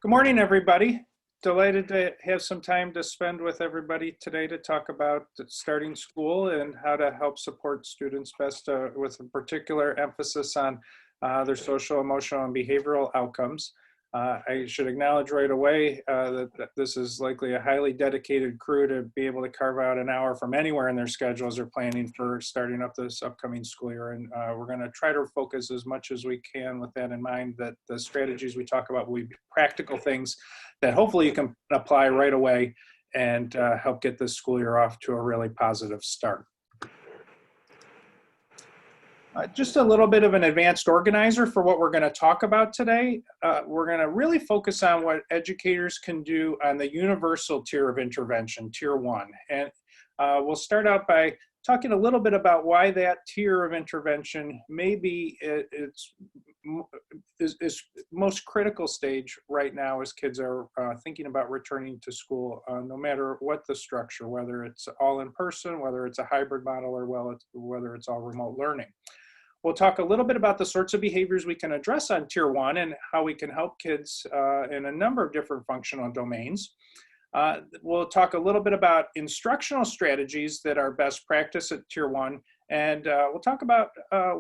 Good morning, everybody. Delighted to have some time to spend with everybody today to talk about starting school and how to help support students best with a particular emphasis on their social, emotional, and behavioral outcomes. I should acknowledge right away that this is likely a highly dedicated crew to be able to carve out an hour from anywhere in their schedules or planning for starting up this upcoming school year. And we're going to try to focus as much as we can with that in mind, that the strategies we talk about will be practical things that hopefully you can apply right away and help get this school year off to a really positive start. Just a little bit of an advanced organizer for what we're going to talk about today. We're going to really focus on what educators can do on the universal tier of intervention, tier 1. And we'll start out by talking a little bit about why that tier of intervention may be its most critical stage right now as kids are thinking about returning to school, no matter what the structure, whether it's all in person, whether it's a hybrid model, or whether it's all remote learning. We'll talk a little bit about the sorts of behaviors we can address on tier 1 and how we can help kids in a number of different functional domains. We'll talk a little bit about instructional strategies that are best practice at tier 1, and we'll talk about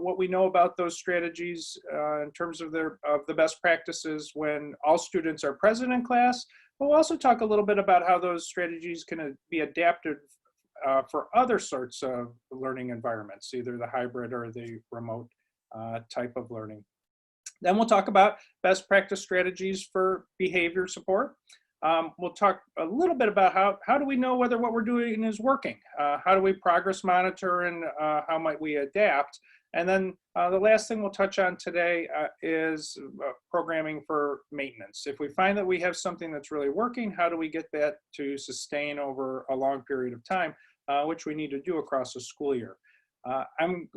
what we know about those strategies in terms of the best practices when all students are present in class. We'll also talk a little bit about how those strategies can be adapted for other sorts of learning environments, either the hybrid or the remote type of learning. Then we'll talk about best practice strategies for behavior support. We'll talk a little bit about how do we know whether what we're doing is working? How do we progress monitor, and how might we adapt? And then the last thing we'll touch on today is programming for maintenance. If we find that we have something that's really working, how do we get that to sustain over a long period of time, which we need to do across the school year. I'm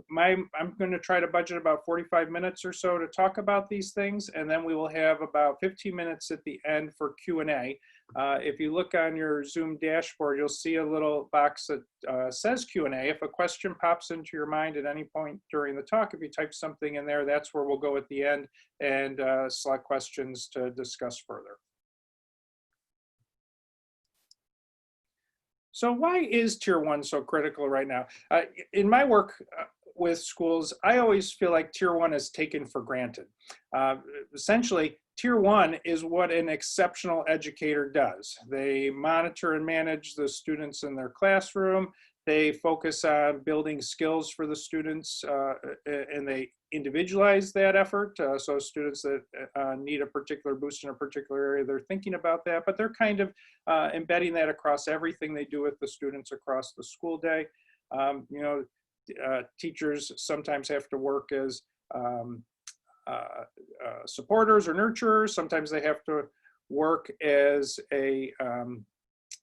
going to try to budget about 45 minutes or so to talk about these things, and then we will have about 15 minutes at the end for Q&A. If you look on your Zoom dashboard, you'll see a little box that says Q&A. If a question pops into your mind at any point during the talk, if you type something in there, that's where we'll go at the end and select questions to discuss further. So why is tier 1 so critical right now? In my work with schools, I always feel like tier 1 is taken for granted. Essentially, tier 1 is what an exceptional educator does. They monitor and manage the students in their classroom. They focus on building skills for the students, and they individualize that effort. So students that need a particular boost in a particular area, they're thinking about that, but they're kind of embedding that across everything they do with the students across the school day. Teachers sometimes have to work as supporters or nurturers. Sometimes they have to work as a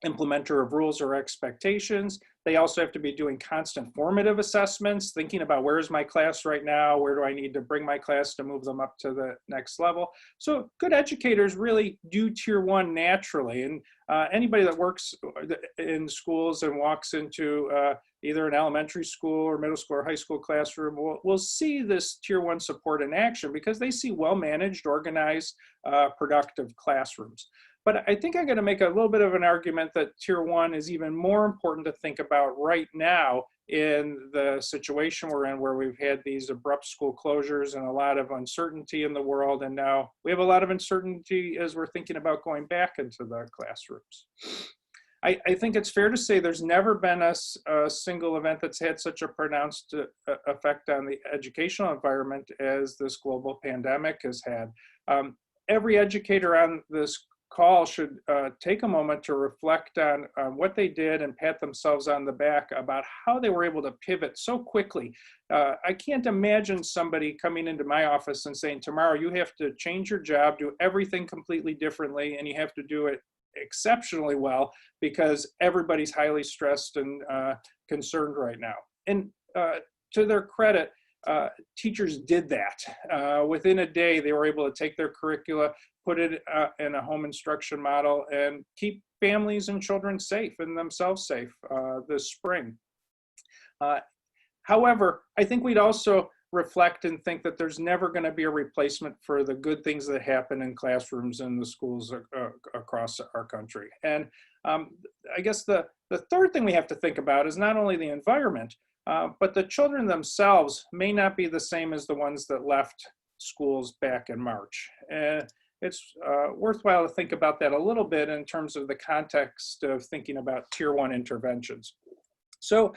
implementer of rules or expectations. They also have to be doing constant formative assessments, thinking about where's my class right now, where do I need to bring my class to move them up to the next level. So good educators really do tier 1 naturally, and anybody that works in schools and walks into either an elementary school or middle school or high school classroom will see this tier 1 support in action, because they see well-managed, organized, productive classrooms. But I think I'm going to make a little bit of an argument that tier 1 is even more important to think about right now in the situation we're in, where we've had these abrupt school closures and a lot of uncertainty in the world. And now we have a lot of uncertainty as we're thinking about going back into the classrooms. I think it's fair to say there's never been a single event that's had such a pronounced effect on the educational environment as this global pandemic has had. Every educator on this call should take a moment to reflect on what they did and pat themselves on the back about how they were able to pivot so quickly. I can't imagine somebody coming into my office and saying, tomorrow you have to change your job, do everything completely differently, and you have to do it exceptionally well because everybody's highly stressed and concerned right now. And to their credit, teachers did that. Within a day, they were able to take their curricula, put it in a home instruction model, and keep families and children safe and themselves safe this spring. However, I think we'd also reflect and think that there's never going to be a replacement for the good things that happen in classrooms and the schools across our country. And I guess the third thing we have to think about is not only the environment, but the children themselves may not be the same as the ones that left schools back in March. And it's worthwhile to think about that a little bit in terms of the context of thinking about Tier 1 interventions. So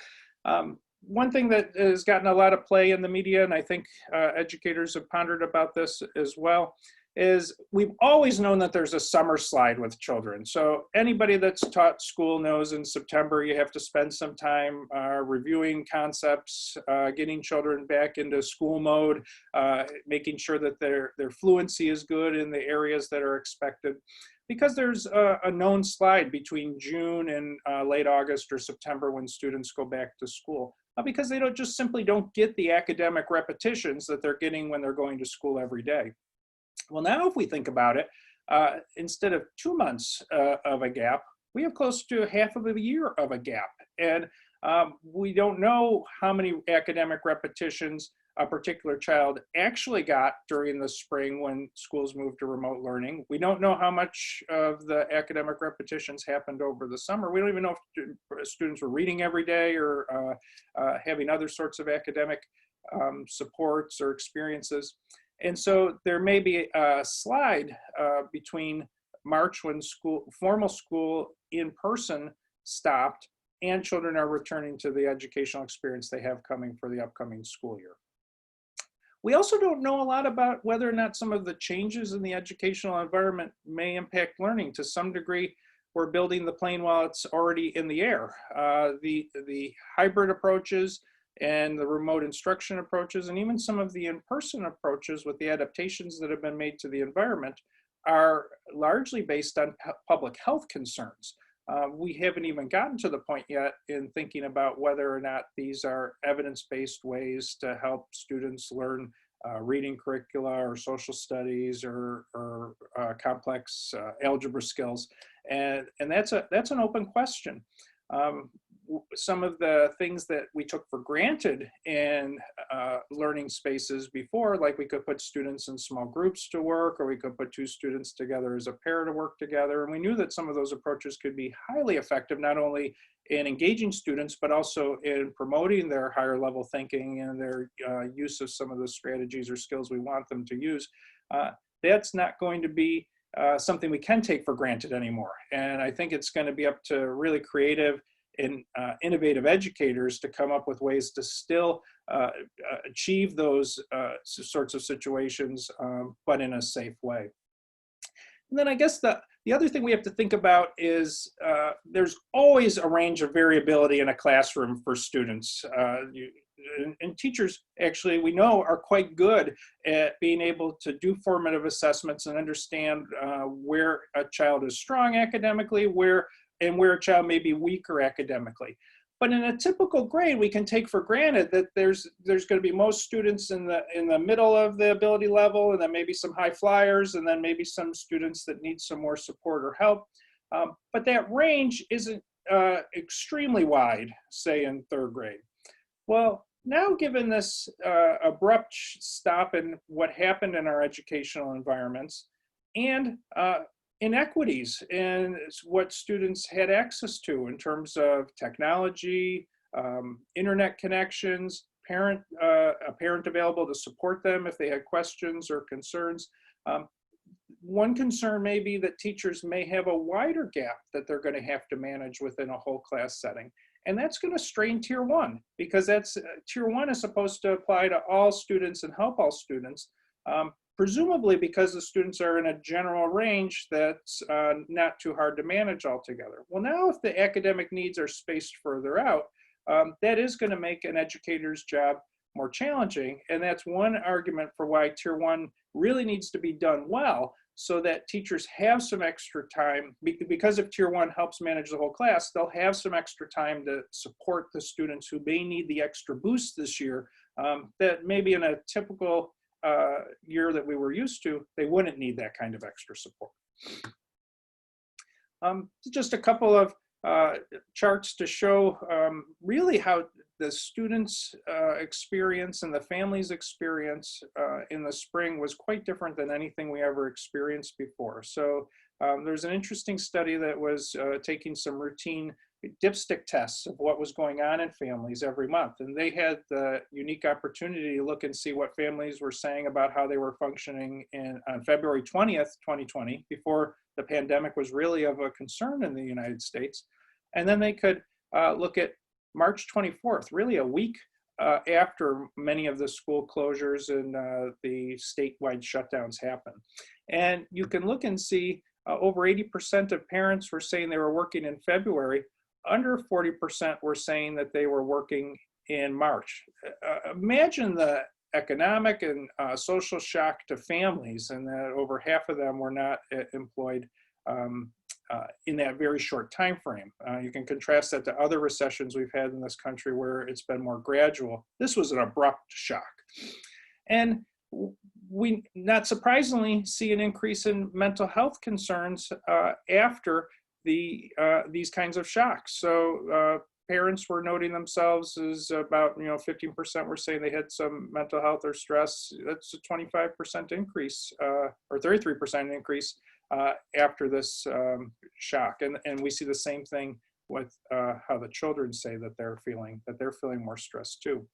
one thing that has gotten a lot of play in the media, and I think educators have pondered about this as well, is we've always known that there's a summer slide with children. So anybody that's taught school knows in September you have to spend some time reviewing concepts, getting children back into school mode, making sure that their fluency is good in the areas that are expected. Because there's a known slide between June and late August or September when students go back to school, because they simply don't get the academic repetitions that they're getting when they're going to school every day. Well, now if we think about it, instead of 2 months of a gap, we have close to half of a year of a gap. And we don't know how many academic repetitions a particular child actually got during the spring when schools moved to remote learning. We don't know how much of the academic repetitions happened over the summer. We don't even know if students were reading every day or having other sorts of academic supports or experiences. And so there may be a slide between March when formal school in person stopped and children are returning to the educational experience they have coming for the upcoming school year. We also don't know a lot about whether or not some of the changes in the educational environment may impact learning. To some degree, we're building the plane while it's already in the air. The hybrid approaches and the remote instruction approaches, and even some of the in-person approaches with the adaptations that have been made to the environment are largely based on public health concerns. We haven't even gotten to the point yet in thinking about whether or not these are evidence-based ways to help students learn reading curricula or social studies or complex algebra skills. And that's an open question. Some of the things that we took for granted in learning spaces before, like we could put students in small groups to work, or we could put two students together as a pair to work together. And we knew that some of those approaches could be highly effective, not only in engaging students, but also in promoting their higher level thinking and their use of some of the strategies or skills we want them to use. That's not going to be something we can take for granted anymore. And I think it's going to be up to really creative and innovative educators to come up with ways to still achieve those sorts of situations, but in a safe way. And then I guess the other thing we have to think about is there's always a range of variability in a classroom for students. And teachers, actually, we know, are quite good at being able to do formative assessments and understand where a child is strong academically, where a child may be weaker academically. But in a typical grade, we can take for granted that there's going to be most students in the middle of the ability level, and then maybe some high flyers, and then maybe some students that need some more support or help. But that range isn't extremely wide, say in third grade. Well, now given this abrupt stop in what happened in our educational environments, and inequities in what students had access to in terms of technology, internet connections, a parent available to support them if they had questions or concerns. One concern may be that teachers may have a wider gap that they're going to have to manage within a whole class setting. And that's going to strain Tier 1, because Tier 1 is supposed to apply to all students and help all students. Presumably because the students are in a general range that's not too hard to manage altogether. Well, now if the academic needs are spaced further out, that is going to make an educator's job more challenging. And that's one argument for why Tier 1 really needs to be done well, so that teachers have some extra time. Because if Tier 1 helps manage the whole class, they'll have some extra time to support the students who may need the extra boost this year that maybe in a typical year that we were used to, they wouldn't need that kind of extra support. Just a couple of charts to show really how the students' experience and the families' experience in the spring was quite different than anything we ever experienced before. So there's an interesting study that was taking some routine dipstick tests of what was going on in families every month. And they had the unique opportunity to look and see what families were saying about how they were functioning on February 20th, 2020, before the pandemic was really of a concern in the United States. And then they could look at March 24th, really a week after many of the school closures and the statewide shutdowns happened. And you can look and see over 80% of parents were saying they were working in February. Under 40% were saying that they were working in March. Imagine the economic and social shock to families, and that over half of them were not employed in that very short time frame. You can contrast that to other recessions we've had in this country where it's been more gradual. This was an abrupt shock. And we, not surprisingly, see an increase in mental health concerns after these kinds of shocks. So parents were noting themselves as about 15% were saying they had some mental health or stress. That's a 25% increase or 33% increase after this shock. And we see the same thing with how the children say that they're feeling more stressed too.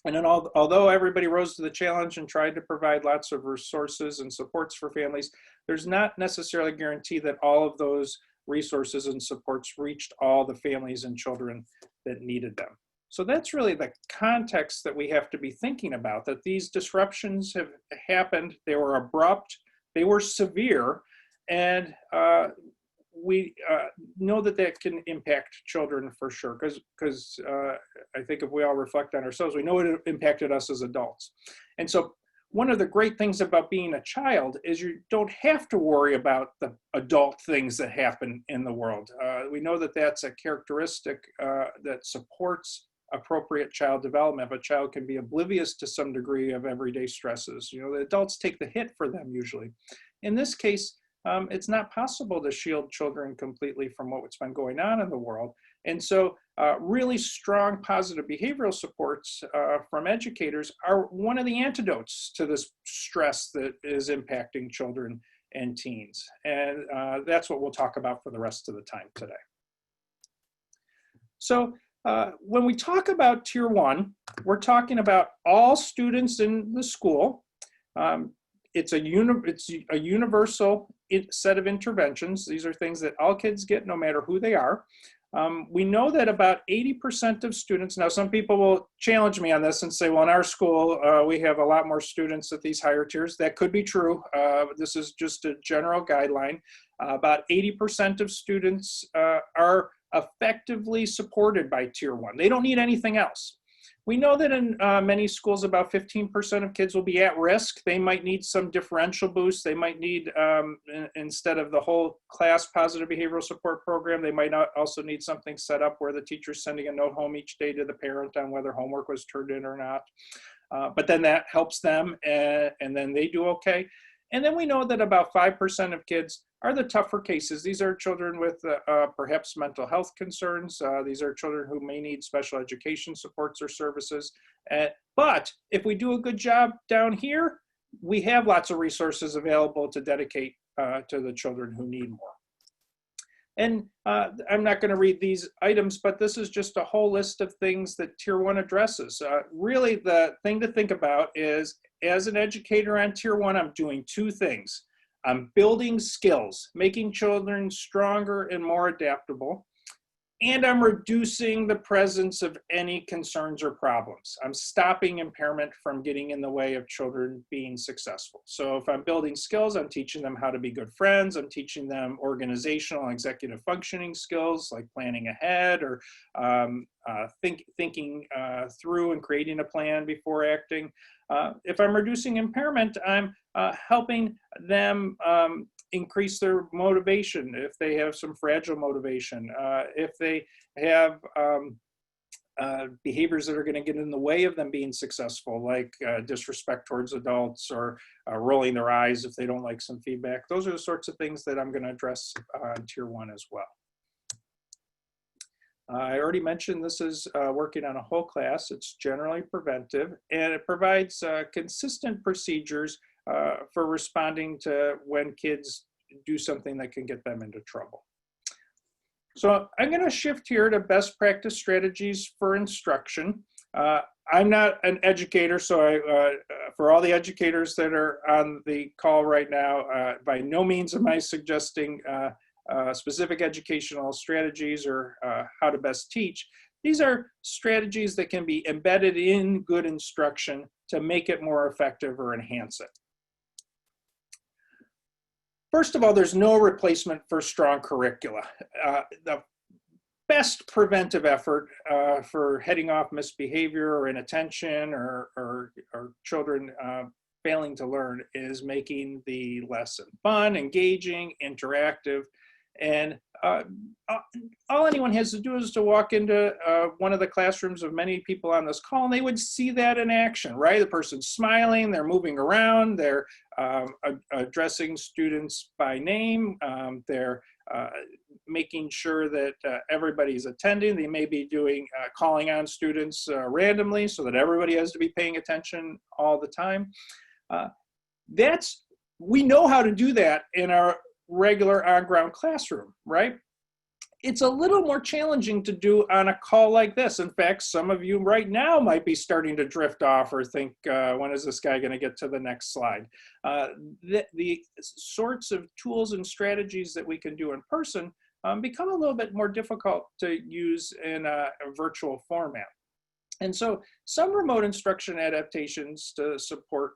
And then although everybody rose to the challenge and tried to provide lots of resources and supports for families, there's not necessarily a guarantee that all of those resources and supports reached all the families and children that needed them. So that's really the context that we have to be thinking about, that these disruptions have happened, they were abrupt, they were severe, and we know that that can impact children for sure, because I think if we all reflect on ourselves, we know it impacted us as adults. And so one of the great things about being a child is you don't have to worry about the adult things that happen in the world. We know that that's a characteristic that supports appropriate child development, but a child can be oblivious to some degree of everyday stresses. The adults take the hit for them usually. In this case, it's not possible to shield children completely from what's been going on in the world. And so really strong positive behavioral supports from educators are one of the antidotes to this stress that is impacting children and teens. And that's what we'll talk about for the rest of the time today. So when we talk about Tier 1, we're talking about all students in the school. It's a universal set of interventions. These are things that all kids get no matter who they are. We know that about 80% of students, now some people will challenge me on this and say, well, in our school, we have a lot more students at these higher tiers. That could be true. This is just a general guideline. About 80% of students are effectively supported by Tier 1. They don't need anything else. We know that in many schools, about 15% of kids will be at risk. They might need some differential boost. They might need, instead of the whole class positive behavioral support program, they might also need something set up where the teacher's sending a note home each day to the parent on whether homework was turned in or not. But then that helps them and then they do okay. And then we know that about 5% of kids are the tougher cases. These are children with perhaps mental health concerns. These are children who may need special education supports or services. But if we do a good job down here, we have lots of resources available to dedicate to the children who need more. And I'm not going to read these items, but this is just a whole list of things that Tier 1 addresses. Really, the thing to think about is, as an educator on Tier 1, I'm doing two things. I'm building skills, making children stronger and more adaptable, and I'm reducing the presence of any concerns or problems. I'm stopping impairment from getting in the way of children being successful. So if I'm building skills, I'm teaching them how to be good friends. I'm teaching them organizational and executive functioning skills like planning ahead or thinking through and creating a plan before acting. If I'm reducing impairment, I'm helping them increase their motivation if they have some fragile motivation, if they have behaviors that are going to get in the way of them being successful, like disrespect towards adults or rolling their eyes if they don't like some feedback. Those are the sorts of things that I'm going to address on Tier 1 as well. I already mentioned this is working on a whole class. It's generally preventive, and it provides consistent procedures for responding to when kids do something that can get them into trouble. So I'm going to shift here to best practice strategies for instruction. I'm not an educator, so for all the educators that are on the call right now, by no means am I suggesting specific educational strategies or how to best teach. These are strategies that can be embedded in good instruction to make it more effective or enhance it. First of all, there's no replacement for strong curricula. The best preventive effort for heading off misbehavior or inattention or children failing to learn is making the lesson fun, engaging, interactive. And all anyone has to do is to walk into one of the classrooms of many people on this call, and they would see that in action, right? The person's smiling, they're moving around, they're addressing students by name, they're making sure that everybody's attending. They may be doing calling on students randomly so that everybody has to be paying attention all the time. We know how to do that in our regular on-ground classroom, right? It's a little more challenging to do on a call like this. In fact, some of you right now might be starting to drift off or think, when is this guy going to get to the next slide? The sorts of tools and strategies that we can do in person become a little bit more difficult to use in a virtual format. And so some remote instruction adaptations to support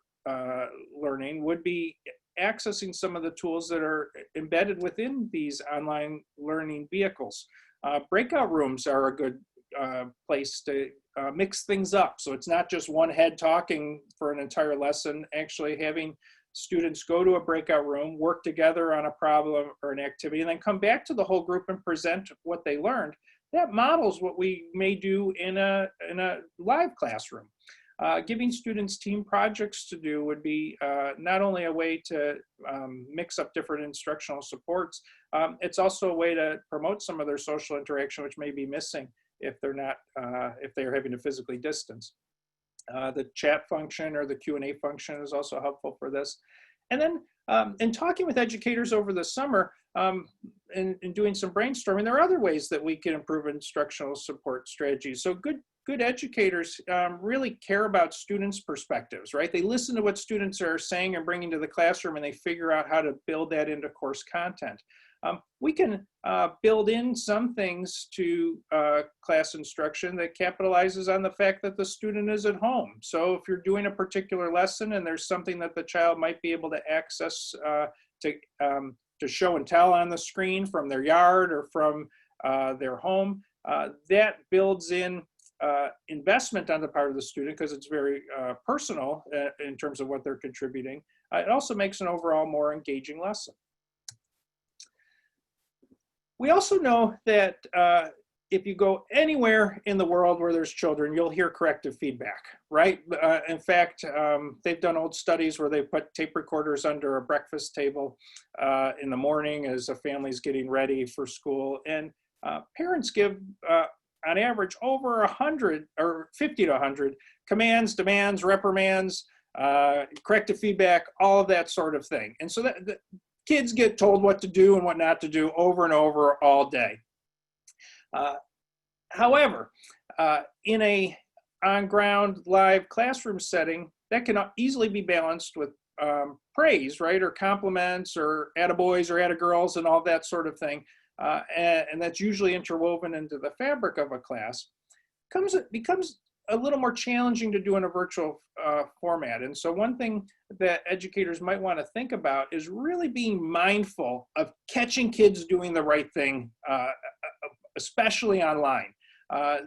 learning would be accessing some of the tools that are embedded within these online learning vehicles. Breakout rooms are a good place to mix things up. So it's not just one head talking for an entire lesson, actually having students go to a breakout room, work together on a problem or an activity, and then come back to the whole group and present what they learned. That models what we may do in a live classroom. Giving students team projects to do would be not only a way to mix up different instructional supports, it's also a way to promote some of their social interaction, which may be missing if they're having to physically distance. The chat function or the Q&A function is also helpful for this. And then in talking with educators over the summer and doing some brainstorming, there are other ways that we can improve instructional support strategies. So good educators really care about students' perspectives, right? They listen to what students are saying and bringing to the classroom, and they figure out how to build that into course content. We can build in some things to class instruction that capitalizes on the fact that the student is at home. So if you're doing a particular lesson and there's something that the child might be able to access to show and tell on the screen from their yard or from their home, that builds in investment on the part of the student because it's very personal in terms of what they're contributing. It also makes an overall more engaging lesson. We also know that if you go anywhere in the world where there's children, you'll hear corrective feedback, right? In fact, they've done old studies where they put tape recorders under a breakfast table in the morning as a family's getting ready for school. And parents give, on average, over 100 or 50 to 100 commands, demands, reprimands, corrective feedback, all of that sort of thing. And so that kids get told what to do and what not to do over and over all day. However, in a on-ground live classroom setting, that can easily be balanced with praise, right? Or compliments or attaboys or attagirls and all that sort of thing. And that's usually interwoven into the fabric of a class. Becomes a little more challenging to do in a virtual format. And so one thing that educators might want to think about is really being mindful of catching kids doing the right thing, especially online.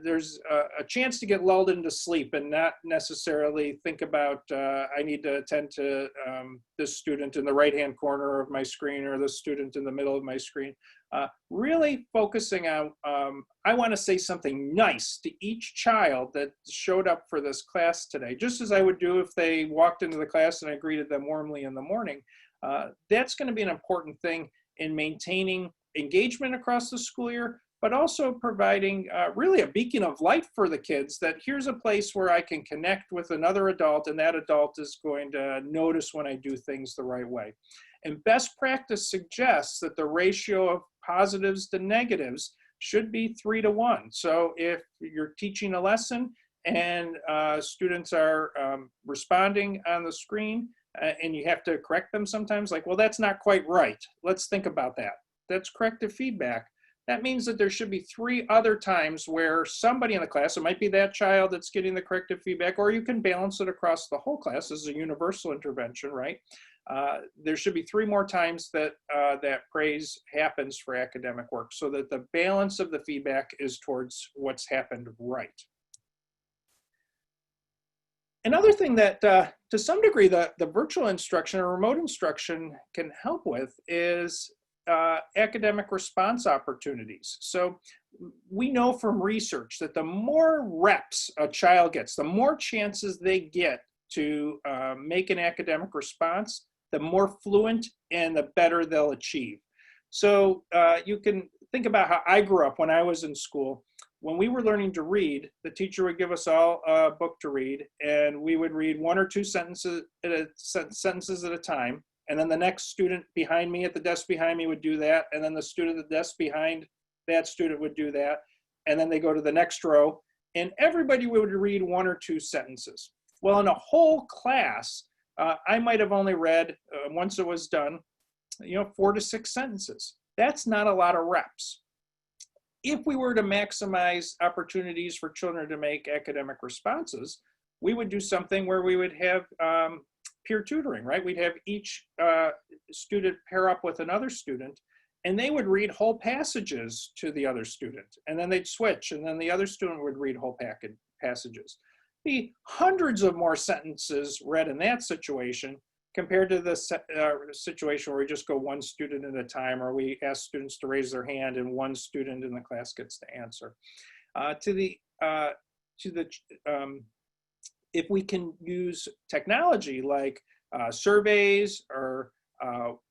There's a chance to get lulled into sleep and not necessarily think about, I need to attend to this student in the right-hand corner of my screen or this student in the middle of my screen. Really focusing on, I want to say something nice to each child that showed up for this class today, just as I would do if they walked into the class and I greeted them warmly in the morning. That's going to be an important thing in maintaining engagement across the school year, but also providing really a beacon of light for the kids that here's a place where I can connect with another adult, and that adult is going to notice when I do things the right way. And best practice suggests that the ratio of positives to negatives should be 3 to 1. So if you're teaching a lesson and students are responding on the screen and you have to correct them sometimes, like, well, that's not quite right. Let's think about that. That's corrective feedback. That means that there should be 3 other times where somebody in the class, it might be that child that's getting the corrective feedback, or you can balance it across the whole class as a universal intervention, right? There should be 3 more times that that praise happens for academic work so that the balance of the feedback is towards what's happened right. Another thing that to some degree the virtual instruction or remote instruction can help with is academic response opportunities. So we know from research that the more reps a child gets, the more chances they get to make an academic response, the more fluent and the better they'll achieve. So you can think about how I grew up when I was in school. When we were learning to read, the teacher would give us all a book to read, and we would read 1 or 2 sentences at a time. And then the next student behind me at the desk behind me would do that. And then the student at the desk behind that student would do that. And then they go to the next row, and everybody would read 1 or 2 sentences. Well, in a whole class, I might have only read, once it was done, 4 to 6 sentences. That's not a lot of reps. If we were to maximize opportunities for children to make academic responses, we would do something where we would have peer tutoring, right? We'd have each student pair up with another student, and they would read whole passages to the other student, and then they'd switch, and then the other student would read whole passages. Be hundreds of more sentences read in that situation compared to the situation where we just go 1 student at a time, or we ask students to raise their hand and 1 student in the class gets to answer. If we can use technology like surveys or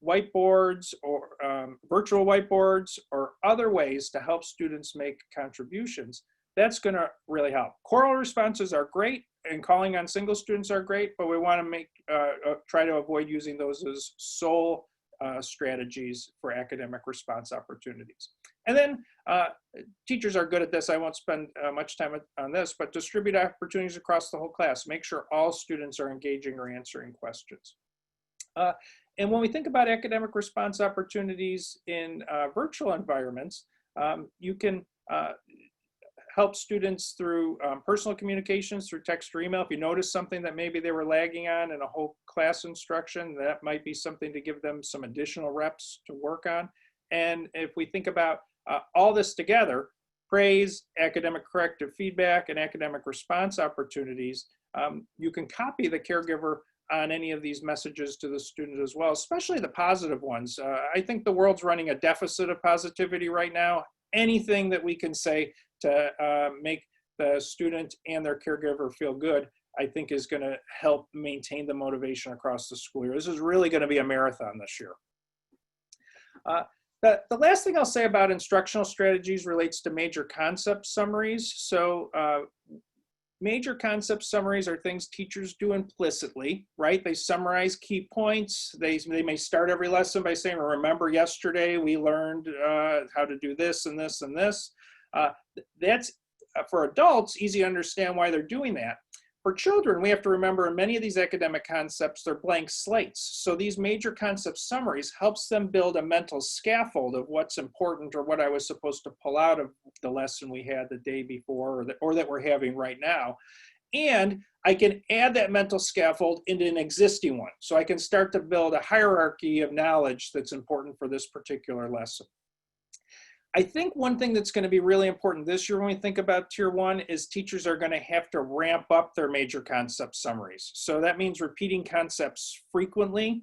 whiteboards or virtual whiteboards or other ways to help students make contributions, that's going to really help. Choral responses are great, and calling on single students are great, but we want to try to avoid using those as sole strategies for academic response opportunities. And then teachers are good at this. I won't spend much time on this, but distribute opportunities across the whole class. Make sure all students are engaging or answering questions. And when we think about academic response opportunities in virtual environments, you can help students through personal communications, through text or email. If you notice something that maybe they were lagging on in a whole class instruction, that might be something to give them some additional reps to work on. And if we think about all this together, praise, academic corrective feedback, and academic response opportunities, you can copy the caregiver on any of these messages to the student as well, especially the positive ones. I think the world's running a deficit of positivity right now. Anything that we can say to make the student and their caregiver feel good, I think is going to help maintain the motivation across the school year. This is really going to be a marathon this year. The last thing I'll say about instructional strategies relates to major concept summaries. So major concept summaries are things teachers do implicitly, right? They summarize key points. They may start every lesson by saying, remember yesterday we learned how to do this and this and this. That's, for adults, easy to understand why they're doing that. For children, we have to remember in many of these academic concepts, they're blank slates. So these major concept summaries helps them build a mental scaffold of what's important or what I was supposed to pull out of the lesson we had the day before or that we're having right now. And I can add that mental scaffold into an existing one. So I can start to build a hierarchy of knowledge that's important for this particular lesson. I think one thing that's going to be really important this year when we think about Tier 1 is teachers are going to have to ramp up their major concept summaries. So that means repeating concepts frequently,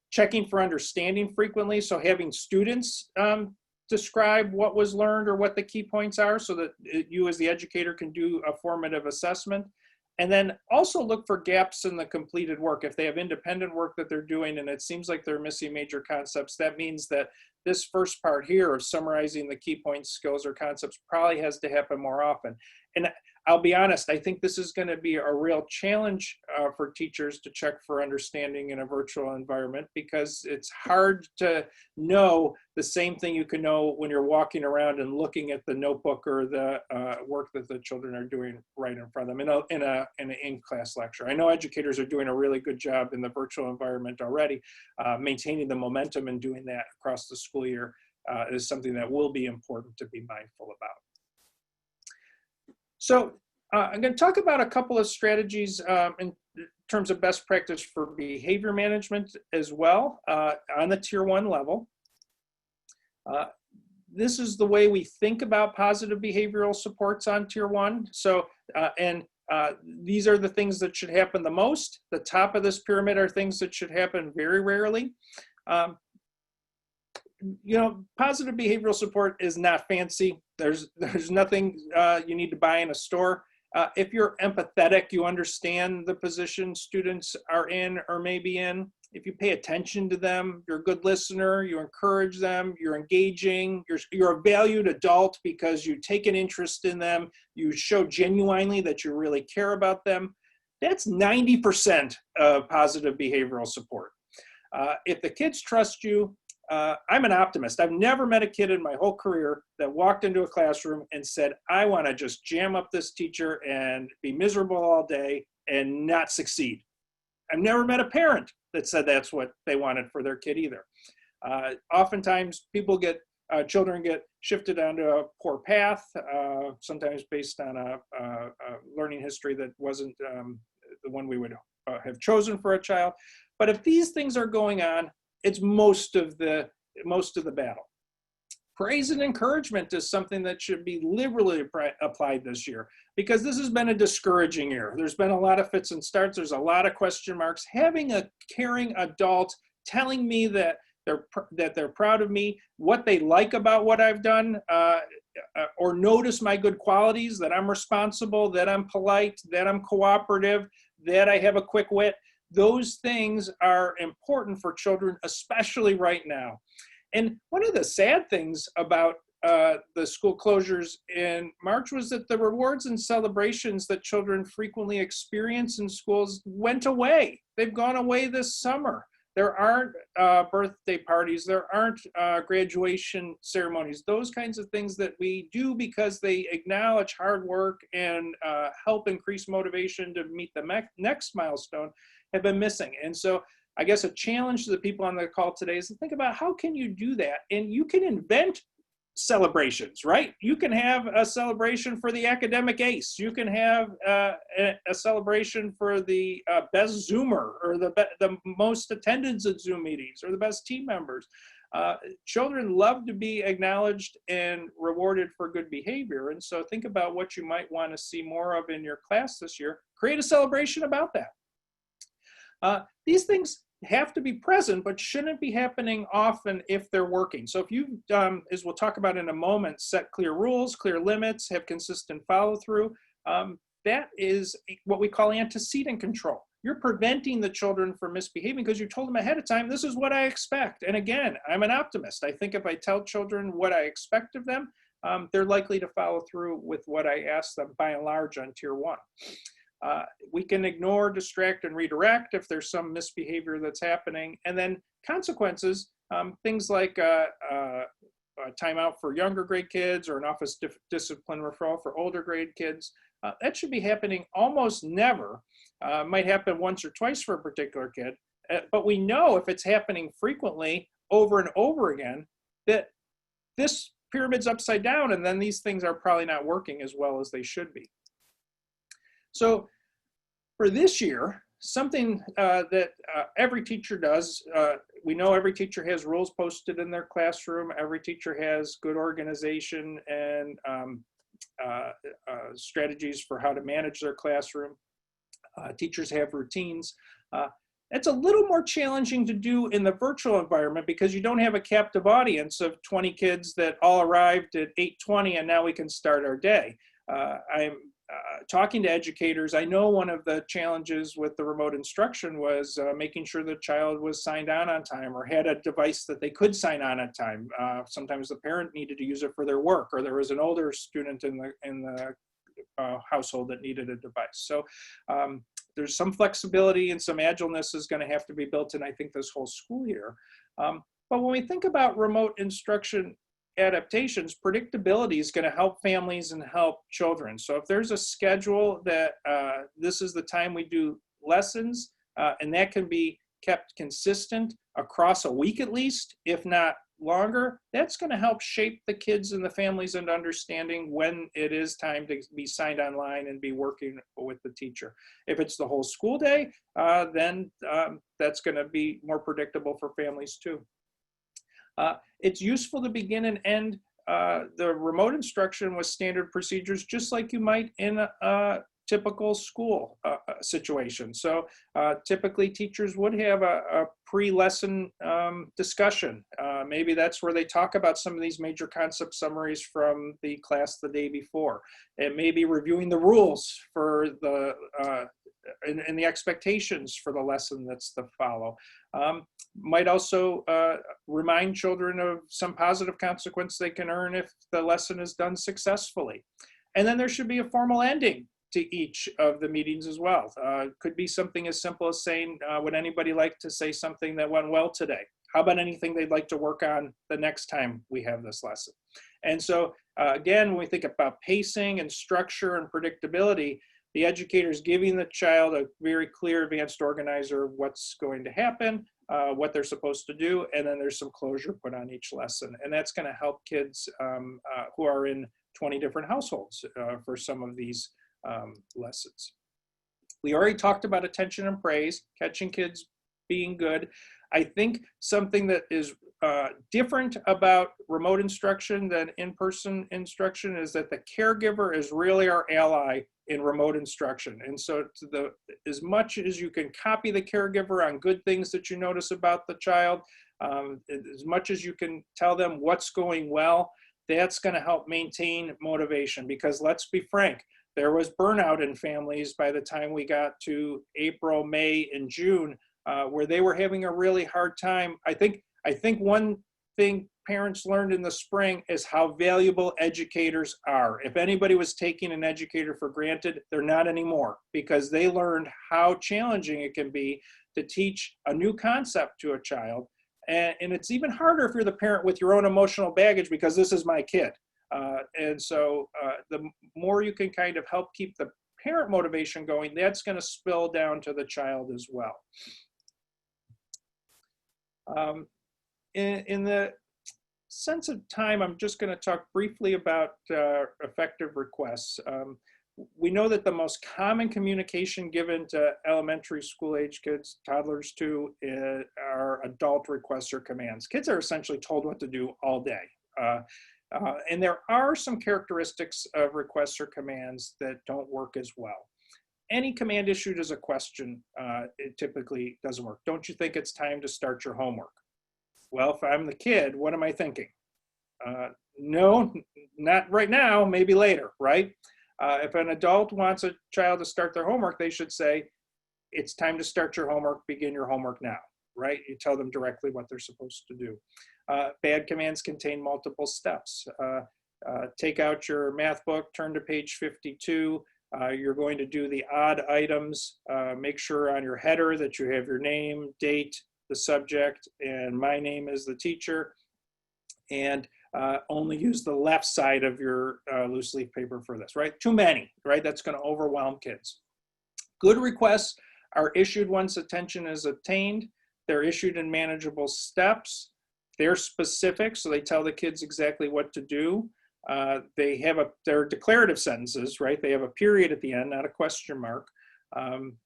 checking for understanding frequently. So having students describe what was learned or what the key points are so that you as the educator can do a formative assessment. And then also look for gaps in the completed work. If they have independent work that they're doing and it seems like they're missing major concepts, that means that this first part here of summarizing the key points, skills, or concepts probably has to happen more often. And I'll be honest, I think this is going to be a real challenge for teachers to check for understanding in a virtual environment, because it's hard to know the same thing you can know when you're walking around and looking at the notebook or the work that the children are doing right in front of them in an in-class lecture. I know educators are doing a really good job in the virtual environment already. Maintaining the momentum and doing that across the school year is something that will be important to be mindful about. So I'm going to talk about a couple of strategies in terms of best practice for behavior management as well on the tier 1 level. This is the way we think about positive behavioral supports on tier 1. So, these are the things that should happen the most. The top of this pyramid are things that should happen very rarely. You know, positive behavioral support is not fancy. There's nothing you need to buy in a store. If you're empathetic, you understand the position students are in or may be in. If you pay attention to them, you're a good listener, you encourage them, you're engaging, you're a valued adult because you take an interest in them, you show genuinely that you really care about them. That's 90% of positive behavioral support. If the kids trust you, I'm an optimist. I've never met a kid in my whole career that walked into a classroom and said, I want to just jam up this teacher and be miserable all day and not succeed. I've never met a parent that said that's what they wanted for their kid either. Oftentimes children get shifted onto a poor path, sometimes based on a learning history that wasn't the one we would have chosen for a child. But if these things are going on, it's most of the battle. Praise and encouragement is something that should be liberally applied this year, because this has been a discouraging year. There's been a lot of fits and starts. There's a lot of question marks. Having a caring adult telling me that they're proud of me, what they like about what I've done, or notice my good qualities, that I'm responsible, that I'm polite, that I'm cooperative, that I have a quick wit. Those things are important for children, especially right now. And one of the sad things about the school closures in March was that the rewards and celebrations that children frequently experience in schools went away. They've gone away this summer. There aren't birthday parties. There aren't graduation ceremonies. Those kinds of things that we do because they acknowledge hard work and help increase motivation to meet the next milestone have been missing. And so I guess a challenge to the people on the call today is to think about how can you do that? And you can invent celebrations, right? You can have a celebration for the academic ace. You can have a celebration for the best Zoomer, or the most attendance at Zoom meetings, or the best team members. Children love to be acknowledged and rewarded for good behavior. And so think about what you might want to see more of in your class this year. Create a celebration about that. These things have to be present, but shouldn't be happening often if they're working. So if you, as we'll talk about in a moment, set clear rules, clear limits, have consistent follow through, that is what we call antecedent control. You're preventing the children from misbehaving because you told them ahead of time, this is what I expect. And again, I'm an optimist. I think if I tell children what I expect of them, they're likely to follow through with what I ask them by and large on tier 1. We can ignore, distract, and redirect if there's some misbehavior that's happening. And then consequences, things like a timeout for younger grade kids or an office discipline referral for older grade kids. That should be happening almost never. Might happen once or twice for a particular kid. But we know if it's happening frequently over and over again, that this pyramid's upside down, and then these things are probably not working as well as they should be. So for this year, something that every teacher does, we know every teacher has rules posted in their classroom. Every teacher has good organization and strategies for how to manage their classroom. Teachers have routines. It's a little more challenging to do in the virtual environment because you don't have a captive audience of 20 kids that all arrived at 8:20 and now we can start our day. I'm talking to educators, I know one of the challenges with the remote instruction was making sure the child was signed on time or had a device that they could sign on time. Sometimes the parent needed to use it for their work, or there was an older student in the household that needed a device. So there's some flexibility and some agileness is going to have to be built in, I think, this whole school year. But when we think about remote instruction adaptations, predictability is going to help families and help children. So if there's a schedule that this is the time we do lessons, and that can be kept consistent across a week at least, if not longer, that's going to help shape the kids and the families into understanding when it is time to be signed online and be working with the teacher. If it's the whole school day, then that's going to be more predictable for families too. It's useful to begin and end the remote instruction with standard procedures, just like you might in a typical school situation. So typically teachers would have a pre-lesson discussion. Maybe that's where they talk about some of these major concept summaries from the class the day before. It may be reviewing the rules for the and the expectations for the lesson that's to follow. Might also remind children of some positive consequence they can earn if the lesson is done successfully. And then there should be a formal ending to each of the meetings as well. Could be something as simple as saying, would anybody like to say something that went well today? How about anything they'd like to work on the next time we have this lesson? And so again, when we think about pacing and structure and predictability, the educator is giving the child a very clear advanced organizer of what's going to happen, what they're supposed to do, and then there's some closure put on each lesson. And that's going to help kids who are in 20 different households for some of these lessons. We already talked about attention and praise, catching kids being good. I think something that is different about remote instruction than in-person instruction is that the caregiver is really our ally in remote instruction. And so as much as you can copy the caregiver on good things that you notice about the child, as much as you can tell them what's going well, that's going to help maintain motivation. Because let's be frank, there was burnout in families by the time we got to April, May, and June, where they were having a really hard time. I think one thing parents learned in the spring is how valuable educators are. If anybody was taking an educator for granted, they're not anymore, because they learned how challenging it can be to teach a new concept to a child. And it's even harder if you're the parent with your own emotional baggage, because this is my kid. And so the more you can kind of help keep the parent motivation going, that's going to spill down to the child as well. In the sense of time, I'm just going to talk briefly about effective requests. We know that the most common communication given to elementary school age kids, toddlers too, are adult requests or commands. Kids are essentially told what to do all day. And there are some characteristics of requests or commands that don't work as well. Any command issued as a question, it typically doesn't work. Don't you think it's time to start your homework? Well, if I'm the kid, what am I thinking? No, not right now, maybe later, right? If an adult wants a child to start their homework, they should say, it's time to start your homework, begin your homework now, right? You tell them directly what they're supposed to do. Bad commands contain multiple steps. Take out your math book, turn to page 52. You're going to do the odd items. Make sure on your header that you have your name, date, the subject, and my name is the teacher. And only use the left side of your loose leaf paper for this, right? Too many, right? That's going to overwhelm kids. Good requests are issued once attention is obtained. They're issued in manageable steps. They're specific, so they tell the kids exactly what to do. They're declarative sentences, right? They have a period at the end, not a question mark.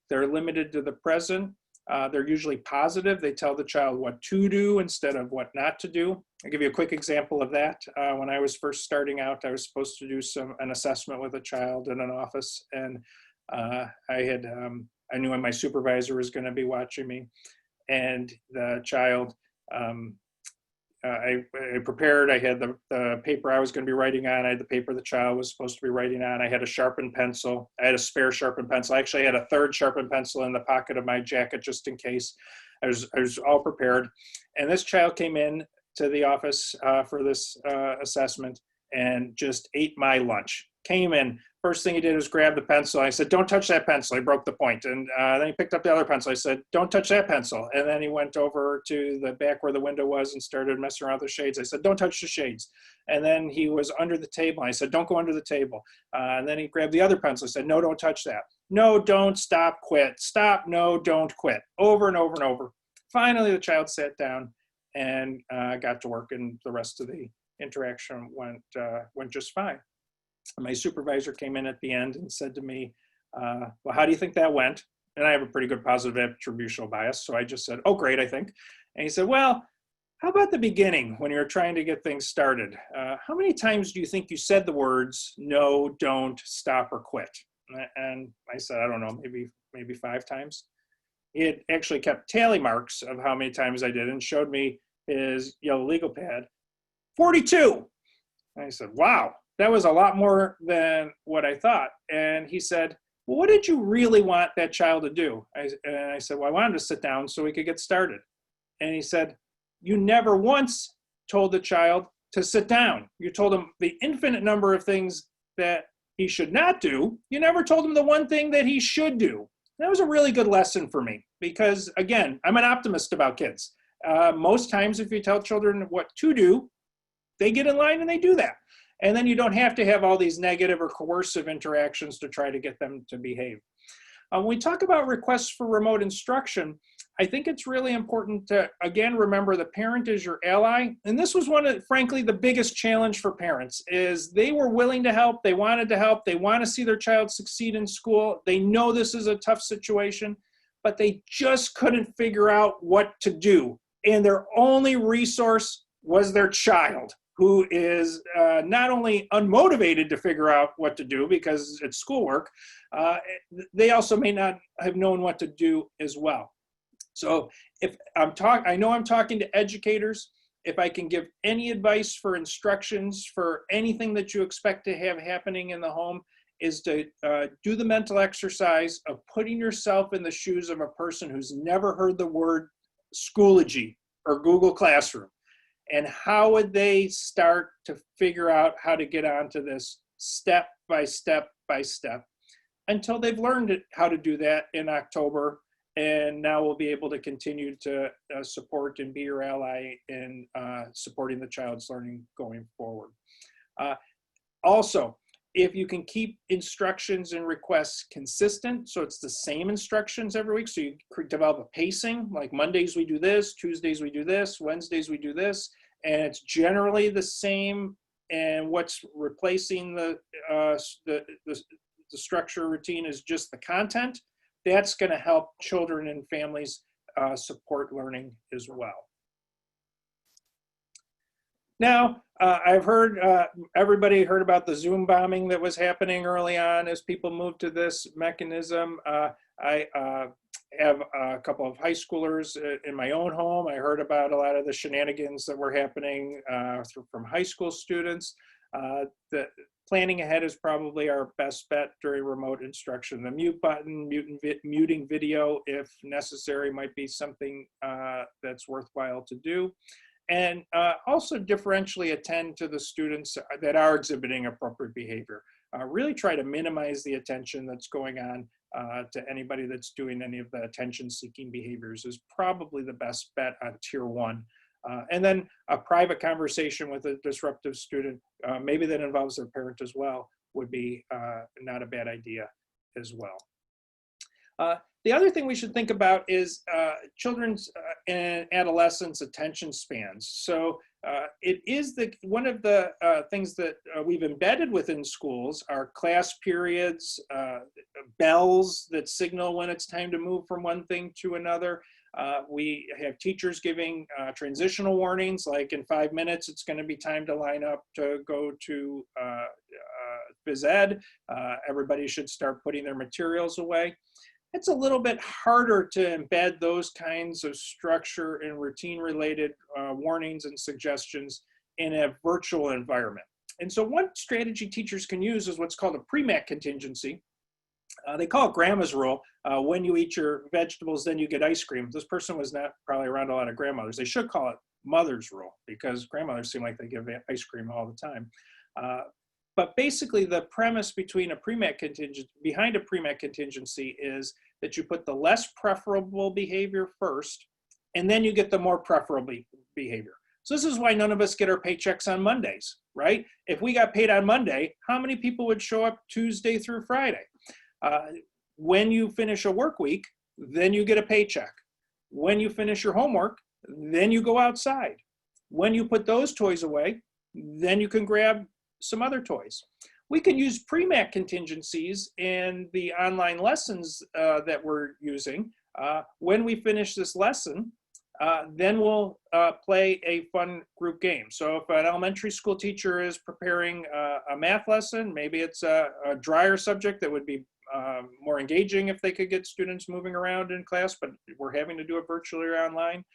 They're limited to the present. They're usually positive. They tell the child what to do instead of what not to do. I'll give you a quick example of that. When I was first starting out, I was supposed to do an assessment with a child in an office, and I knew my supervisor was going to be watching me, and the child I prepared. I had the paper I was going to be writing on. I had the paper the child was supposed to be writing on. I had a sharpened pencil. I had a spare sharpened pencil. I actually had a third sharpened pencil in the pocket of my jacket just in case. I was all prepared. And this child came in to the office for this assessment and just ate my lunch. Came in. First thing he did was grab the pencil. I said, "Don't touch that pencil." He broke the point. And then he picked up the other pencil. I said, "Don't touch that pencil." And then he went over to the back where the window was and started messing around with the shades. I said, "Don't touch the shades." And then he was under the table. I said, "Don't go under the table." And then he grabbed the other pencil. I said, "No, don't touch that. No, don't, stop, quit. Stop, no, don't quit." Over and over and over. Finally, the child sat down and got to work, and the rest of the interaction went just fine. My supervisor came in at the end and said to me, "Well, how do you think that went?" And I have a pretty good positive attributional bias, so I just said, "Oh, great, I think." And he said, "Well, how about the beginning when you were trying to get things started? How many times do you think you said the words, no, don't, stop, or quit?" And I said, "I don't know, maybe 5 times." He had actually kept tally marks of how many times I did and showed me his yellow legal pad. 42. And I said, "Wow. That was a lot more than what I thought." And he said, "Well, what did you really want that child to do?" And I said, "Well, I wanted to sit down so we could get started." And he said, "You never once told the child to sit down. You told him the infinite number of things that he should not do. You never told him the one thing that he should do." And that was a really good lesson for me because, again, I'm an optimist about kids. Most times if you tell children what to do, they get in line and they do that. And then you don't have to have all these negative or coercive interactions to try to get them to behave. When we talk about requests for remote instruction, I think it's really important to, again, remember the parent is your ally. And this was one of, frankly, the biggest challenge for parents is they were willing to help. They wanted to help. They want to see their child succeed in school. They know this is a tough situation, but they just couldn't figure out what to do. And their only resource was their child, who is not only unmotivated to figure out what to do because it's schoolwork, they also may not have known what to do as well. So if I know I'm talking to educators. If I can give any advice for instructions for anything that you expect to have happening in the home, is to do the mental exercise of putting yourself in the shoes of a person who's never heard the word Schoology or Google Classroom. And how would they start to figure out how to get onto this step by step by step until they've learned how to do that in October. And now we'll be able to continue to support and be your ally in supporting the child's learning going forward. Also, if you can keep instructions and requests consistent, so it's the same instructions every week, so you develop a pacing, like Mondays we do this, Tuesdays we do this, Wednesdays we do this, and it's generally the same, and what's replacing the structure routine is just the content. That's going to help children and families support learning as well. Now, I've heard, everybody heard about the Zoom bombing that was happening early on as people moved to this mechanism. I have a couple of high schoolers in my own home. I heard about a lot of the shenanigans that were happening from high school students. The planning ahead is probably our best bet during remote instruction. The mute button, muting video if necessary might be something that's worthwhile to do. And also differentially attend to the students that are exhibiting appropriate behavior. Really try to minimize the attention that's going on to anybody that's doing any of the attention-seeking behaviors is probably the best bet on tier 1. And then a private conversation with a disruptive student, maybe that involves their parent as well, would be not a bad idea as well. The other thing we should think about is children's and adolescents' attention spans. So it is one of the things that we've embedded within schools are class periods, bells that signal when it's time to move from one thing to another. We have teachers giving transitional warnings, like in 5 minutes, it's going to be time to line up to go to phys ed. Everybody should start putting their materials away. It's a little bit harder to embed those kinds of structure and routine related warnings and suggestions in a virtual environment. And so one strategy teachers can use is what's called a Premack contingency. They call it grandma's rule. When you eat your vegetables, then you get ice cream. This person was not probably around a lot of grandmothers. They should call it mother's rule, because grandmothers seem like they give ice cream all the time. But basically the premise behind a Premack contingency is that you put the less preferable behavior first, and then you get the more preferable behavior. So this is why none of us get our paychecks on Mondays, right? If we got paid on Monday, how many people would show up Tuesday through Friday? When you finish a work week, then you get a paycheck. When you finish your homework, then you go outside. When you put those toys away, then you can grab some other toys. We can use Premack contingencies in the online lessons that we're using. When we finish this lesson, then we'll play a fun group game. So if an elementary school teacher is preparing a math lesson, maybe it's a drier subject that would be more engaging if they could get students moving around in class, but we're having to do it virtually or online.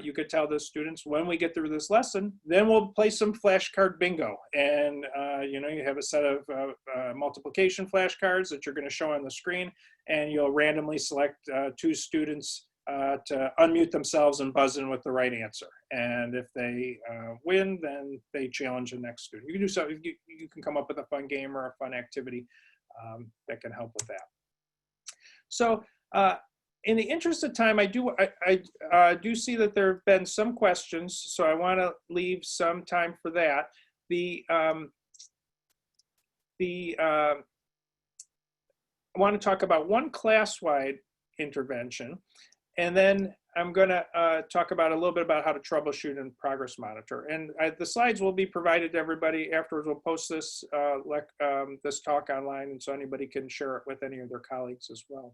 You could tell the students, when we get through this lesson, then we'll play some flashcard bingo. And you know, you have a set of multiplication flashcards that you're going to show on the screen, and you'll randomly select 2 students to unmute themselves and buzz in with the right answer. And if they win, then they challenge the next student. You can do so. You can come up with a fun game or a fun activity that can help with that. So in the interest of time, I do see that there have been some questions, so I want to leave some time for that. I want to talk about one class-wide intervention, and then I'm going to talk about a little bit about how to troubleshoot and progress monitor. And the slides will be provided to everybody afterwards. We'll post this this talk online, and so anybody can share it with any of their colleagues as well.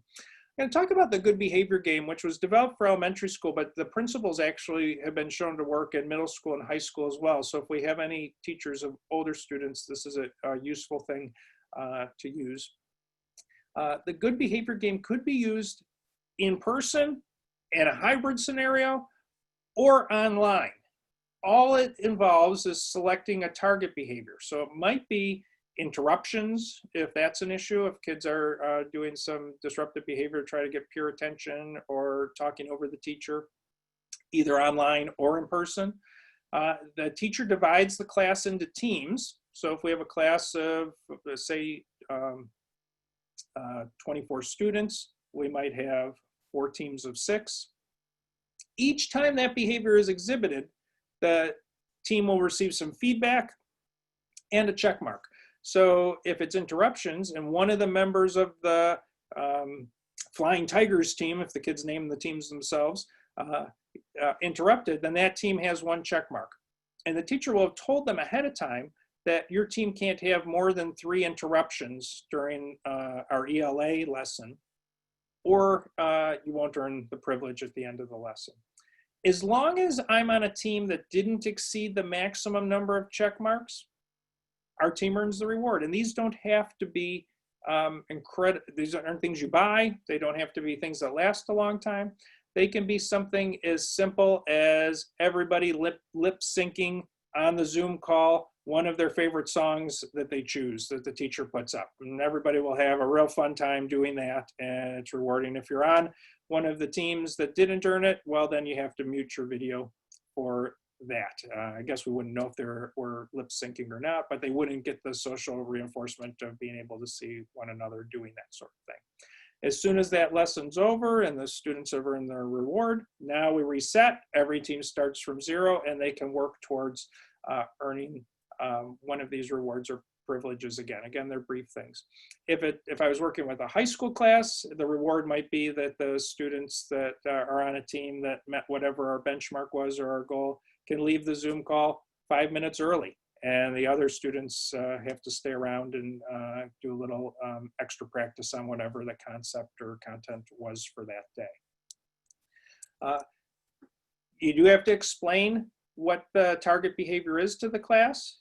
I'm going to talk about the good behavior game, which was developed for elementary school, but the principles actually have been shown to work in middle school and high school as well. So if we have any teachers of older students, this is a useful thing to use. The good behavior game could be used in person in a hybrid scenario or online. All it involves is selecting a target behavior. So it might be interruptions, if that's an issue, if kids are doing some disruptive behavior to try to get peer attention or talking over the teacher, either online or in person. The teacher divides the class into teams. So if we have a class of, say, 24 students, we might have 4 teams of 6. Each time that behavior is exhibited, the team will receive some feedback and a check mark. So if it's interruptions and one of the members of the Flying Tigers team, if the kids name the teams themselves, interrupted, then that team has 1 check mark. And the teacher will have told them ahead of time that your team can't have more than 3 interruptions during our ELA lesson, or you won't earn the privilege at the end of the lesson. As long as I'm on a team that didn't exceed the maximum number of check marks, our team earns the reward. And these don't have to be these aren't things you buy. They don't have to be things that last a long time. They can be something as simple as everybody lip syncing on the Zoom call one of their favorite songs that they choose, that the teacher puts up. And everybody will have a real fun time doing that, and it's rewarding. If you're on one of the teams that didn't earn it, well, then you have to mute your video for that. I guess we wouldn't know if they were lip syncing or not, but they wouldn't get the social reinforcement of being able to see one another doing that sort of thing. As soon as that lesson's over and the students have earned their reward, now we reset. Every team starts from 0, and they can work towards earning one of these rewards or privileges again. Again, they're brief things. If I was working with a high school class, the reward might be that the students that are on a team that met whatever our benchmark was or our goal can leave the Zoom call 5 minutes early, and the other students have to stay around and do a little extra practice on whatever the concept or content was for that day. You do have to explain what the target behavior is to the class.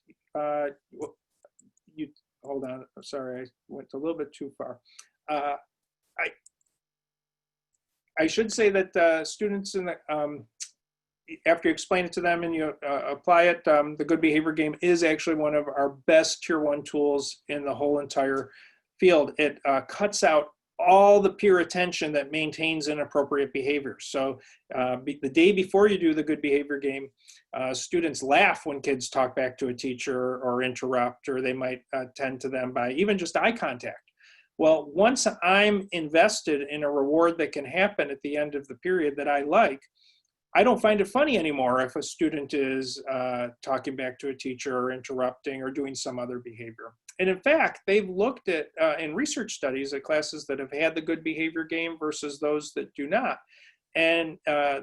Hold on, sorry, I went a little bit too far. I should say that students in the, after you explain it to them and you apply it, the good behavior game is actually one of our best tier 1 tools in the whole entire field. It cuts out all the peer attention that maintains inappropriate behavior. So the day before you do the good behavior game, students laugh when kids talk back to a teacher or interrupt, or they might tend to them by even just eye contact. Well, once I'm invested in a reward that can happen at the end of the period that I like, I don't find it funny anymore if a student is talking back to a teacher or interrupting or doing some other behavior. And in fact, they've looked at, in research studies, at classes that have had the good behavior game versus those that do not. And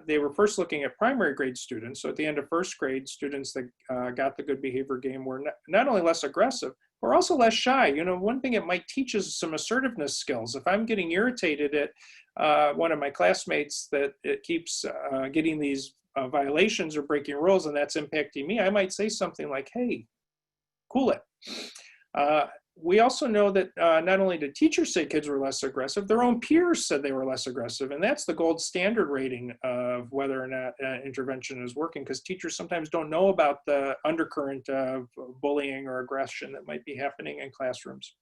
they were first looking at primary grade students. So at the end of first grade, students that got the good behavior game were not only less aggressive, but also less shy. You know, one thing it might teach is some assertiveness skills. If I'm getting irritated at one of my classmates that it keeps getting these violations or breaking rules and that's impacting me, I might say something like, hey, cool it. We also know that not only did teachers say kids were less aggressive, their own peers said they were less aggressive. And that's the gold standard rating of whether or not intervention is working, because teachers sometimes don't know about the undercurrent of bullying or aggression that might be happening in classrooms.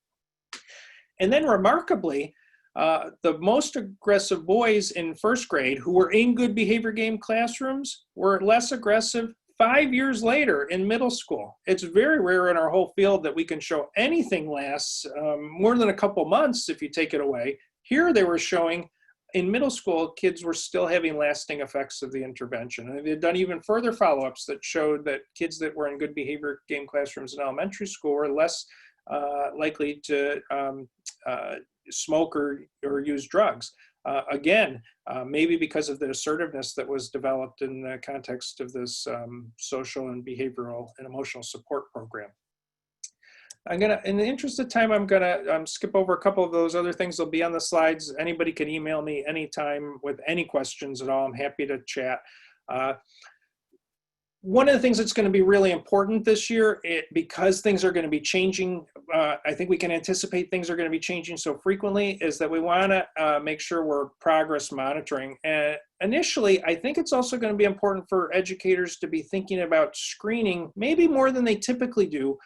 And then remarkably, the most aggressive boys in first grade who were in good behavior game classrooms were less aggressive 5 years later in middle school. It's very rare in our whole field that we can show anything lasts more than a couple months if you take it away. Here they were showing in middle school, kids were still having lasting effects of the intervention. And they've done even further follow-ups that showed that kids that were in good behavior game classrooms in elementary school were less likely to smoke or use drugs. Again, maybe because of the assertiveness that was developed in the context of this social and behavioral and emotional support program. I'm gonna, in the interest of time, I'm gonna skip over a couple of those other things. They'll be on the slides. Anybody can email me anytime with any questions at all. I'm happy to chat. One of the things that's going to be really important this year, because things are going to be changing, I think we can anticipate things are going to be changing so frequently, is that we want to make sure we're progress monitoring. And initially, I think it's also going to be important for educators to be thinking about screening, maybe more than they typically do,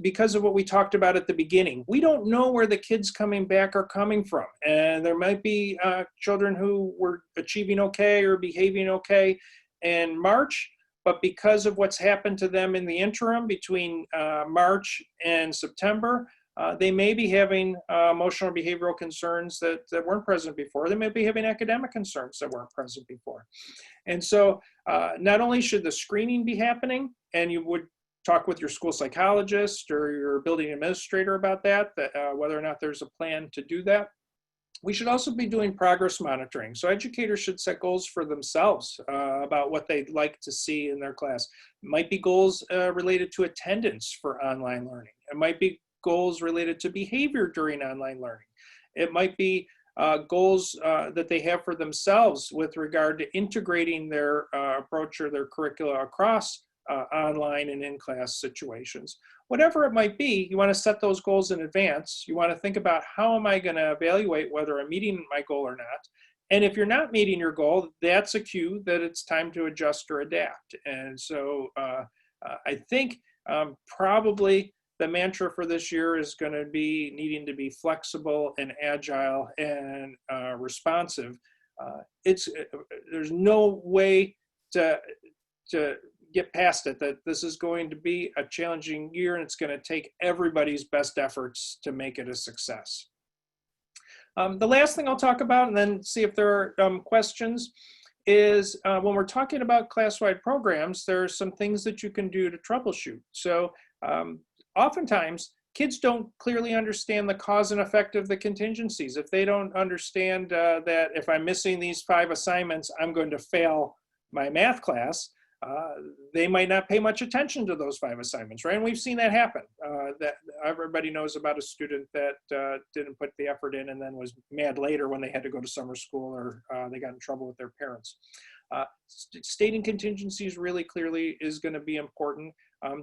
because of what we talked about at the beginning. We don't know where the kids coming back are coming from. And there might be children who were achieving okay or behaving okay in March, but because of what's happened to them in the interim between March and September, they may be having emotional or behavioral concerns that weren't present before. They may be having academic concerns that weren't present before. And so not only should the screening be happening, and you would talk with your school psychologist or your building administrator about that, whether or not there's a plan to do that. We should also be doing progress monitoring. So educators should set goals for themselves about what they'd like to see in their class. It might be goals related to attendance for online learning. It might be goals related to behavior during online learning. It might be goals that they have for themselves with regard to integrating their approach or their curricula across online and in-class situations. Whatever it might be, you want to set those goals in advance. You want to think about, how am I going to evaluate whether I'm meeting my goal or not? And if you're not meeting your goal, that's a cue that it's time to adjust or adapt. And so I think probably the mantra for this year is going to be needing to be flexible and agile and responsive. There's no way to get past it, that this is going to be a challenging year and it's going to take everybody's best efforts to make it a success. The last thing I'll talk about, and then see if there are questions, is when we're talking about class-wide programs, there are some things that you can do to troubleshoot. So oftentimes, kids don't clearly understand the cause and effect of the contingencies. If they don't understand that if I'm missing these 5 assignments, I'm going to fail my math class, they might not pay much attention to those 5 assignments, right? And we've seen that happen. That everybody knows about a student that didn't put the effort in and then was mad later when they had to go to summer school or they got in trouble with their parents. Stating contingencies really clearly is going to be important.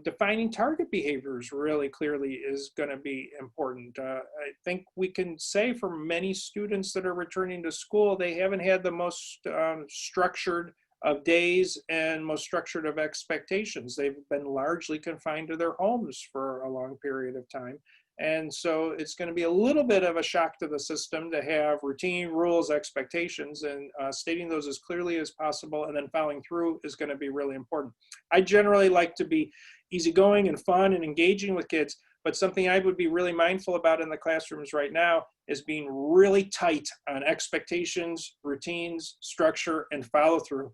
Defining target behaviors really clearly is going to be important. I think we can say for many students that are returning to school, they haven't had the most structured of days and most structured of expectations. They've been largely confined to their homes for a long period of time. And so it's going to be a little bit of a shock to the system to have routine, rules, expectations, and stating those as clearly as possible and then following through is going to be really important. I generally like to be easygoing and fun and engaging with kids, but something I would be really mindful about in the classrooms right now is being really tight on expectations, routines, structure, and follow through,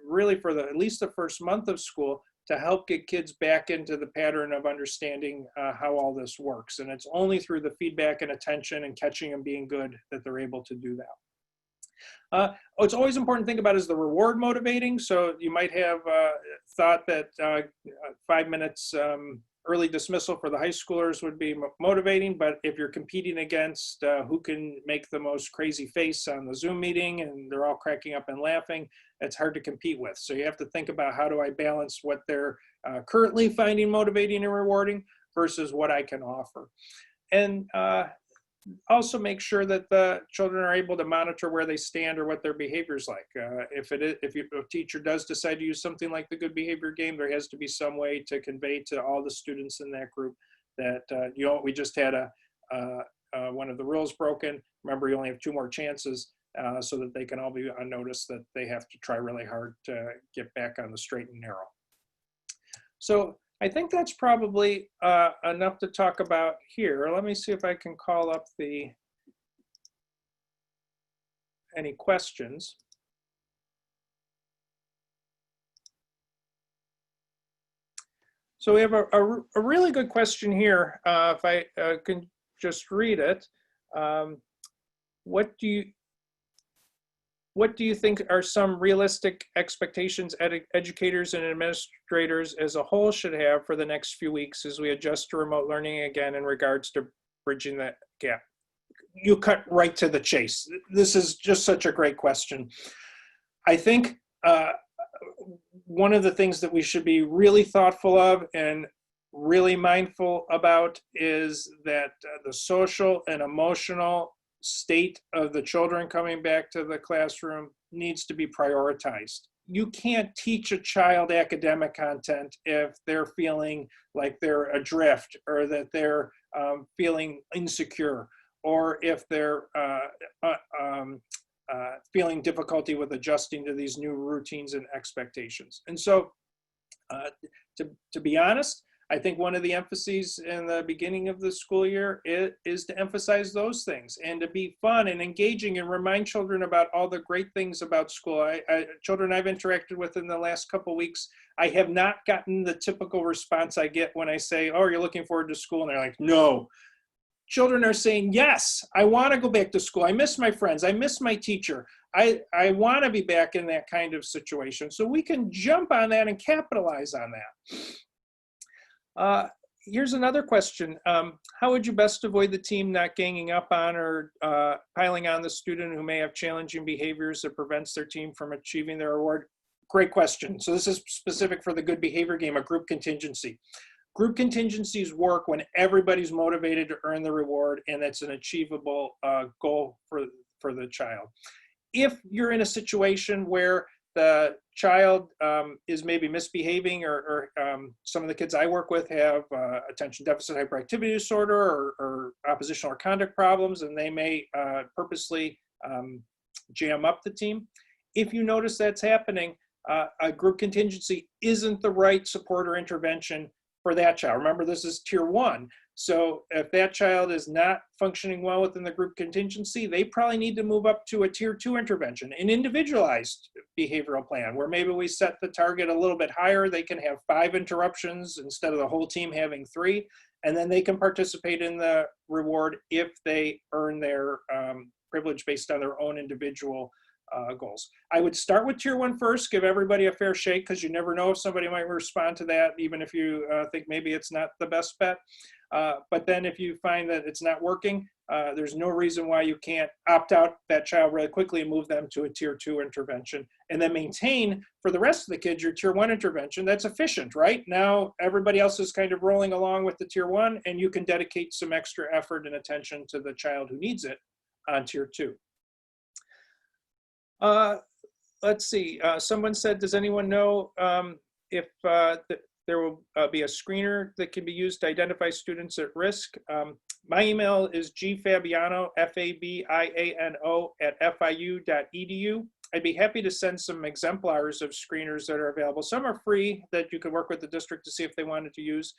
really for at least the first month of school, to help get kids back into the pattern of understanding how all this works. And it's only through the feedback and attention and catching them being good that they're able to do that. What's always important to think about is the reward motivating. So you might have thought that 5 minutes early dismissal for the high schoolers would be motivating, but if you're competing against who can make the most crazy face on the Zoom meeting and they're all cracking up and laughing, it's hard to compete with. So you have to think about, how do I balance what they're currently finding motivating and rewarding versus what I can offer. And also make sure that the children are able to monitor where they stand or what their behavior is like. If a teacher does decide to use something like the good behavior game, there has to be some way to convey to all the students in that group that, we just had one of the rules broken. Remember, you only have 2 more chances, so that they can all be on notice that they have to try really hard to get back on the straight and narrow. So I think that's probably enough to talk about here. Let me see if I can call up any questions. So we have a really good question here. If I can just read it. What do you think are some realistic expectations educators and administrators as a whole should have for the next few weeks as we adjust to remote learning again in regards to bridging that gap? You cut right to the chase. This is just such a great question. I think one of the things that we should be really thoughtful of and really mindful about is that the social and emotional state of the children coming back to the classroom needs to be prioritized. You can't teach a child academic content if they're feeling like they're adrift, or that they're feeling insecure, or if they're feeling difficulty with adjusting to these new routines and expectations. And so to be honest, I think one of the emphases in the beginning of the school year is to emphasize those things and to be fun and engaging and remind children about all the great things about school. Children I've interacted with in the last couple of weeks, I have not gotten the typical response I get when I say, "Oh, you're looking forward to school?" And they're like, "No." Children are saying, "Yes, I want to go back to school. I miss my friends. I miss my teacher. I want to be back in that kind of situation." So we can jump on that and capitalize on that. Here's another question. How would you best avoid the team not ganging up on or piling on the student who may have challenging behaviors that prevents their team from achieving their reward? Great question. So this is specific for the good behavior game, a group contingency. Group contingencies work when everybody's motivated to earn the reward and it's an achievable goal for the child. If you're in a situation where the child is maybe misbehaving, or some of the kids I work with have attention deficit hyperactivity disorder or oppositional or conduct problems, and they may purposely jam up the team. If you notice that's happening, a group contingency isn't the right support or intervention for that child. Remember, this is tier 1. So if that child is not functioning well within the group contingency, they probably need to move up to a tier 2 intervention, an individualized behavioral plan, where maybe we set the target a little bit higher. They can have 5 interruptions instead of the whole team having 3, and then they can participate in the reward if they earn their privilege based on their own individual goals. I would start with tier 1 first, give everybody a fair shake, because you never know if somebody might respond to that, even if you think maybe it's not the best bet. But then if you find that it's not working, there's no reason why you can't opt out that child really quickly and move them to a tier 2 intervention, and then maintain for the rest of the kids your tier 1 intervention. That's efficient, right? Now everybody else is kind of rolling along with the tier 1, and you can dedicate some extra effort and attention to the child who needs it on tier 2. Let's see, someone said, does anyone know if there will be a screener that can be used to identify students at risk? My email is gfabiano, Fabiano, @fiu.edu. I'd be happy to send some exemplars of screeners that are available. Some are free that you can work with the district to see if they wanted to use.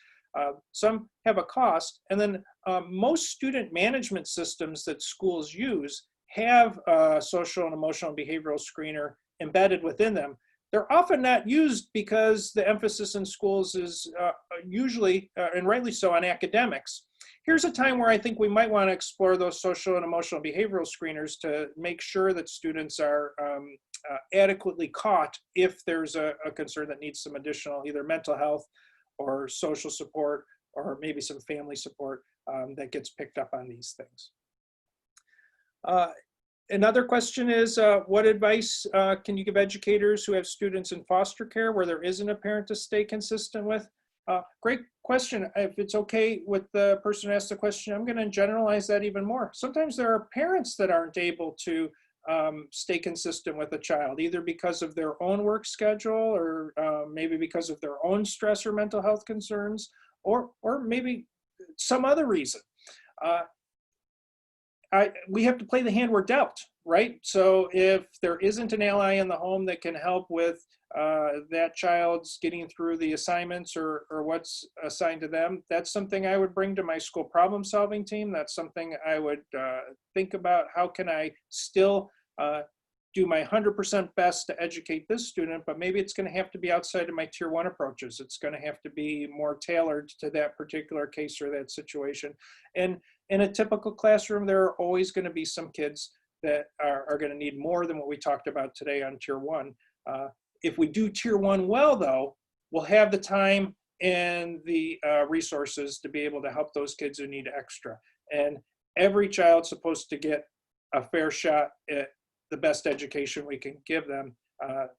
Some have a cost. And then most student management systems that schools use have a social and emotional and behavioral screener embedded within them. They're often not used because the emphasis in schools is usually, and rightly so, on academics. Here's a time where I think we might want to explore those social and emotional behavioral screeners to make sure that students are adequately caught if there's a concern that needs some additional either mental health or social support, or maybe some family support that gets picked up on these things. Another question is, what advice can you give educators who have students in foster care where there isn't a parent to stay consistent with? Great question. If it's okay with the person who asked the question, I'm going to generalize that even more. Sometimes there are parents that aren't able to stay consistent with a child, either because of their own work schedule, or maybe because of their own stress or mental health concerns, or maybe some other reason. We have to play the hand we're dealt, right? So if there isn't an ally in the home that can help with that child's getting through the assignments or what's assigned to them, that's something I would bring to my school problem solving team. That's something I would think about. How can I still do my 100% best to educate this student, but maybe it's going to have to be outside of my tier 1 approaches. It's going to have to be more tailored to that particular case or that situation. And in a typical classroom, there are always going to be some kids that are going to need more than what we talked about today on tier 1. If we do tier 1 well, though, we'll have the time and the resources to be able to help those kids who need extra. And every child's supposed to get a fair shot at the best education we can give them.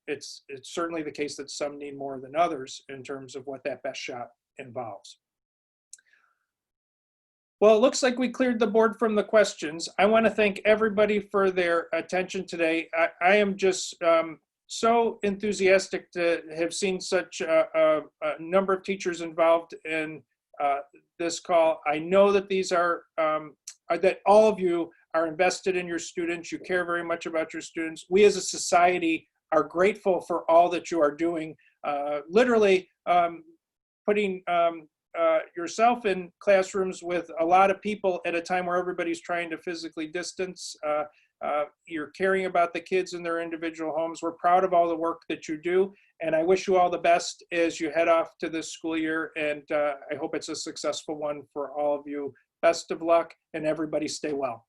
It's certainly the case that some need more than others in terms of what that best shot involves. Well, it looks like we cleared the board from the questions. I want to thank everybody for their attention today. I am just so enthusiastic to have seen such a number of teachers involved in this call. I know that these are, that all of you are invested in your students. You care very much about your students. We as a society are grateful for all that you are doing. Literally putting yourself in classrooms with a lot of people at a time where everybody's trying to physically distance. You're caring about the kids in their individual homes. We're proud of all the work that you do, and I wish you all the best as you head off to this school year, and I hope it's a successful one for all of you. Best of luck, and everybody stay well.